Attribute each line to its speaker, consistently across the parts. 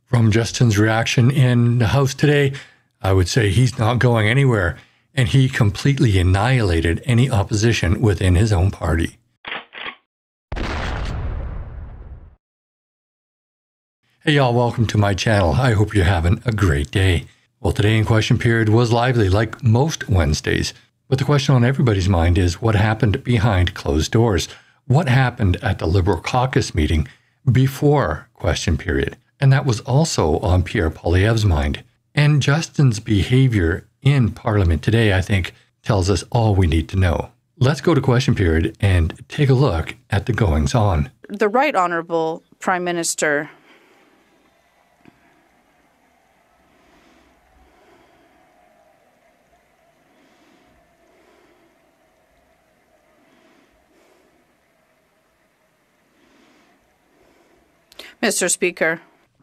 Speaker 1: From Justin's reaction in the House today, I would say he's not going anywhere, and he completely annihilated any opposition within his own party. Hey y'all, welcome to my channel. I hope you're having a great day. Well, today in question period was lively like most Wednesdays, but the question on everybody's mind is what happened behind closed doors? What happened at the Liberal caucus meeting before question period? And that was also on Pierre Poilievre's mind. And Justin's behavior in Parliament today, I think, tells us all we need to know. Let's go to question period and take a look at the goings-on.
Speaker 2: The Right Honourable Prime Minister Mr. Speaker.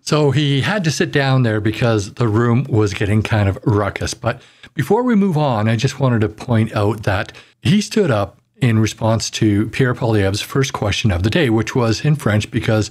Speaker 1: So he had to sit down there because the room was getting kind of ruckus. But before we move on, I just wanted to point out that he stood up in response to Pierre Poilievre's first question of the day, which was in French because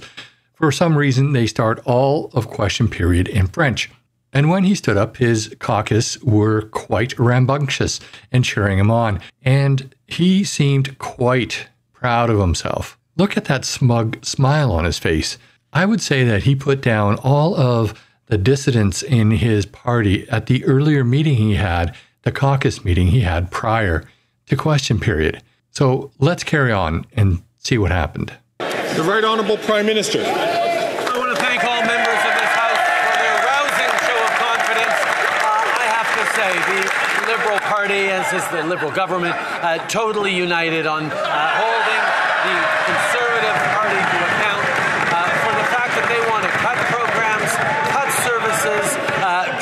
Speaker 1: for some reason they start all of question period in French. And when he stood up, his caucus were quite rambunctious and cheering him on. And he seemed quite proud of himself. Look at that smug smile on his face. I would say that he put down all of the dissidents in his party at the earlier meeting he had, the caucus meeting he had prior to question period. So let's carry on and see what happened.
Speaker 3: The Right Honourable Prime Minister.
Speaker 4: I want to thank all members of this House for their rousing show of confidence. I have to say, the Liberal Party, as is the Liberal government, totally united on holding the Conservative Party to account for the fact that they want to cut programs, cut services,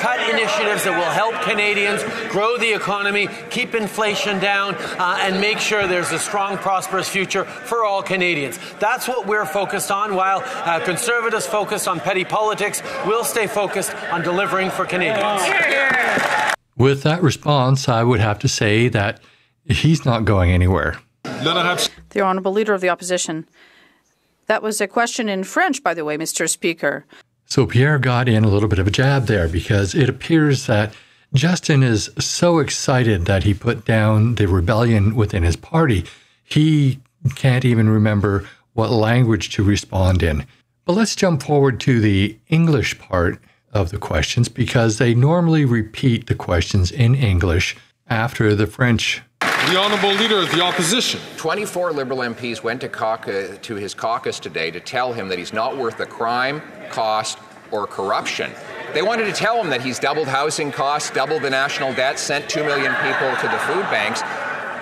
Speaker 4: cut initiatives that will help Canadians grow the economy, keep inflation down, and make sure there's a strong, prosperous future for all Canadians. That's what we're focused on. While Conservatives focus on petty politics, we'll stay focused on delivering for Canadians.
Speaker 1: With that response, I would have to say that he's not going anywhere.
Speaker 2: The Honourable Leader of the Opposition. That was a question in French, by the way, Mr. Speaker.
Speaker 1: So Pierre got in a little bit of a jab there because it appears that Justin is so excited that he put down the rebellion within his party, he can't even remember what language to respond in. But let's jump forward to the English part of the questions because they normally repeat the questions in English after the French.
Speaker 3: The Honourable Leader of the Opposition.
Speaker 5: 24 Liberal MPs went to his caucus today to tell him that he's not worth the crime, cost, or corruption. They wanted to tell him that he's doubled housing costs, doubled the national debt, sent 2 million people to the food banks,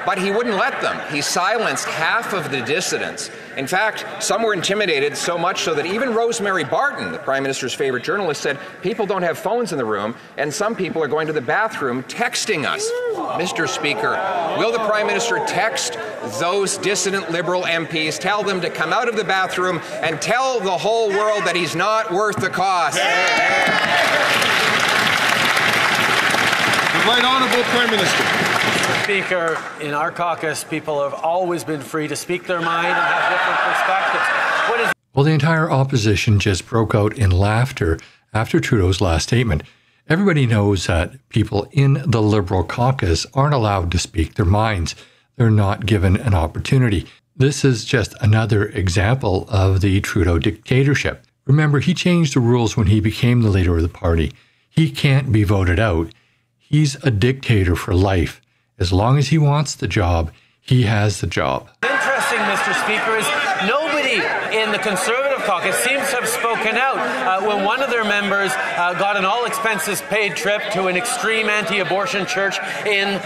Speaker 5: but he wouldn't let them. He silenced half of the dissidents. In fact, some were intimidated so much so that even Rosemary Barton, the Prime Minister's favorite journalist, said people don't have phones in the room and some people are going to the bathroom texting us. Mr. Speaker, will the Prime Minister text those dissident Liberal MPs, tell them to come out of the bathroom and tell the whole world that he's not worth the cost?
Speaker 3: The Right Honourable Prime Minister.
Speaker 4: Speaker, in our caucus, people have always been free to speak their mind and have different perspectives.
Speaker 1: Well, the entire opposition just broke out in laughter after Trudeau's last statement. Everybody knows that people in the Liberal caucus aren't allowed to speak their minds. They're not given an opportunity. This is just another example of the Trudeau dictatorship. Remember, he changed the rules when he became the leader of the party. He can't be voted out. He's a dictator for life. As long as he wants the job, he has the job.
Speaker 4: Interesting, Mr. Speaker, is nobody in the Conservative caucus seems to have spoken out when one of their members got an all-expenses-paid trip to an extreme anti-abortion church in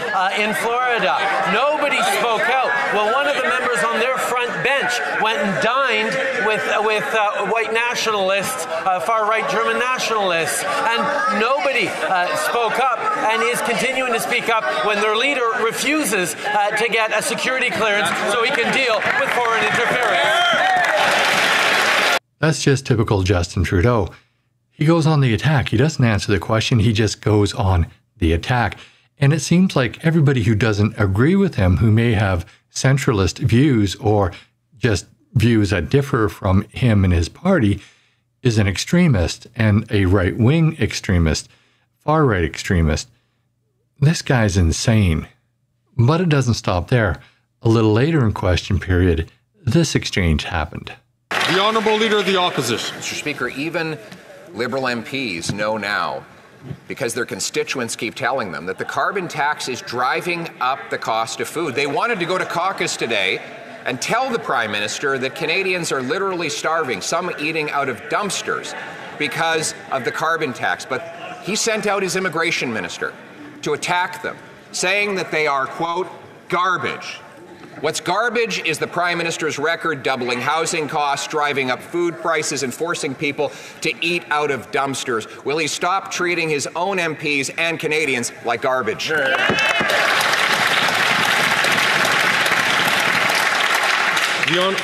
Speaker 4: Florida. Nobody spoke out. Well, one of the members on their front bench went and dined with white nationalists, far-right German nationalists, and nobody spoke up and is continuing to speak up when their leader refuses to get a security clearance so he can deal with foreign interference.
Speaker 1: That's just typical Justin Trudeau. He goes on the attack. He doesn't answer the question. He just goes on the attack. And it seems like everybody who doesn't agree with him, who may have centralist views or just views that differ from him and his party, is an extremist and a right-wing extremist, far-right extremist. This guy's insane. But it doesn't stop there. A little later in question period, this exchange happened.
Speaker 3: The Honourable Leader of the Opposition.
Speaker 5: Mr. Speaker, even Liberal MPs know now, because their constituents keep telling them, that the carbon tax is driving up the cost of food. They wanted to go to caucus today and tell the Prime Minister that Canadians are literally starving, some eating out of dumpsters because of the carbon tax. But he sent out his immigration minister to attack them, saying that they are, quote, garbage. What's garbage is the Prime Minister's record doubling housing costs, driving up food prices, and forcing people to eat out of dumpsters. Will he stop treating his own MPs and Canadians like garbage?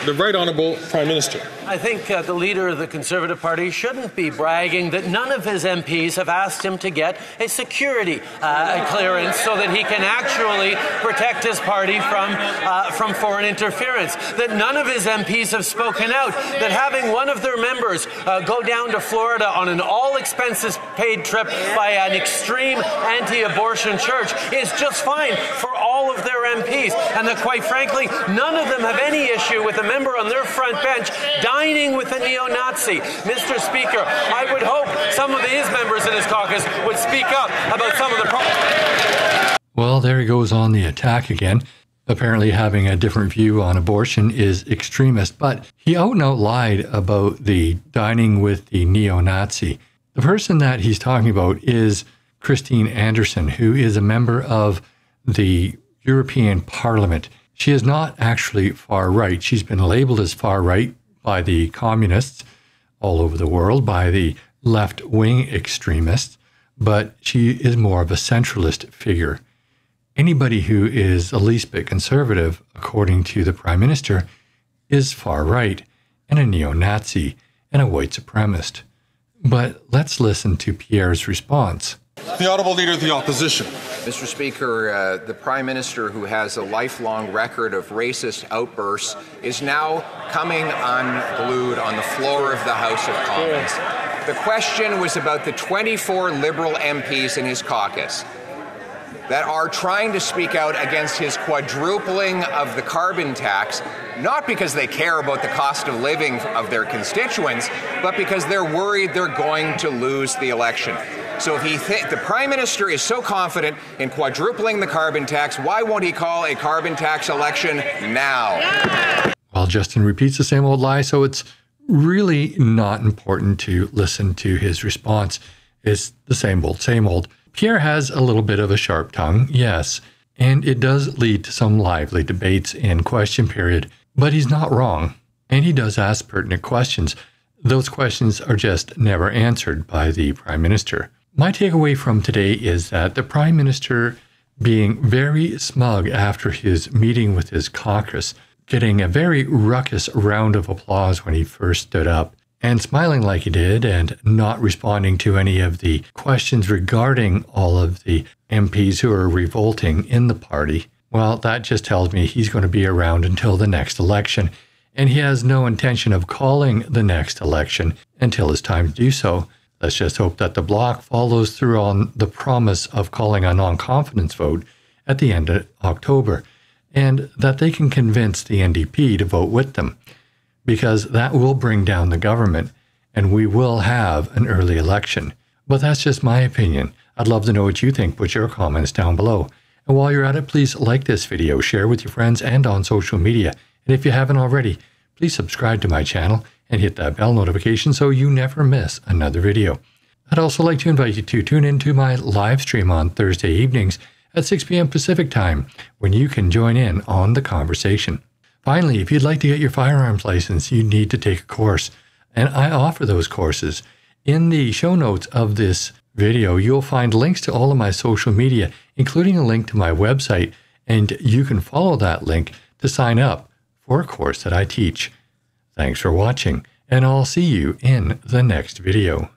Speaker 3: The Right Honourable Prime Minister.
Speaker 4: I think the leader of the Conservative Party shouldn't be bragging that none of his MPs have asked him to get a security clearance so that he can actually protect his party from foreign interference. That none of his MPs have spoken out. That having one of their members go down to Florida on an all-expenses-paid trip by an extreme anti-abortion church is just fine for all of their MPs. And that, quite frankly, none of them have any issue with a member on their front bench dining with a neo-Nazi. Mr. Speaker, I would hope some of his members in his caucus would speak up about some of the problems.
Speaker 1: Well, there he goes on the attack again. Apparently having a different view on abortion is extremist, but he out and out lied about the dining with the neo-Nazi. The person that he's talking about is Christine Anderson, who is a member of the European Parliament. She is not actually far right. She's been labeled as far right by the communists all over the world, by the left-wing extremists, but she is more of a centralist figure. Anybody who is the least bit conservative, according to the Prime Minister, is far right and a neo-Nazi and a white supremacist. But let's listen to Pierre's response.
Speaker 3: The Honourable Leader of the Opposition.
Speaker 5: Mr. Speaker, the Prime Minister, who has a lifelong record of racist outbursts, is now coming unglued on the floor of the House of Commons. The question was about the 24 Liberal MPs in his caucus that are trying to speak out against his quadrupling of the carbon tax, not because they care about the cost of living of their constituents, but because they're worried they're going to lose the election. So if the Prime Minister is so confident in quadrupling the carbon tax, why won't he call a carbon tax election now?
Speaker 1: Well, Justin repeats the same old lie, so it's really not important to listen to his response. It's the same old, same old. Pierre has a little bit of a sharp tongue, yes, and it does lead to some lively debates in question period, but he's not wrong, and he does ask pertinent questions. Those questions are just never answered by the Prime Minister. My takeaway from today is that the Prime Minister, being very smug after his meeting with his caucus, getting a very ruckus round of applause when he first stood up, and smiling like he did and not responding to any of the questions regarding all of the MPs who are revolting in the party, well, that just tells me he's going to be around until the next election, and he has no intention of calling the next election until it's time to do so. Let's just hope that the Bloc follows through on the promise of calling a non-confidence vote at the end of October, and that they can convince the NDP to vote with them, because that will bring down the government and we will have an early election. But that's just my opinion. I'd love to know what you think. Put your comments down below. And while you're at it, please like this video, share with your friends and on social media. And if you haven't already, please subscribe to my channel and hit that bell notification so you never miss another video. I'd also like to invite you to tune into my live stream on Thursday evenings at 6 p.m. Pacific time, when you can join in on the conversation. Finally, if you'd like to get your firearms license, you need to take a course, and I offer those courses. In the show notes of this video, you'll find links to all of my social media, including a link to my website, and you can follow that link to sign up for a course that I teach. Thanks for watching, and I'll see you in the next video.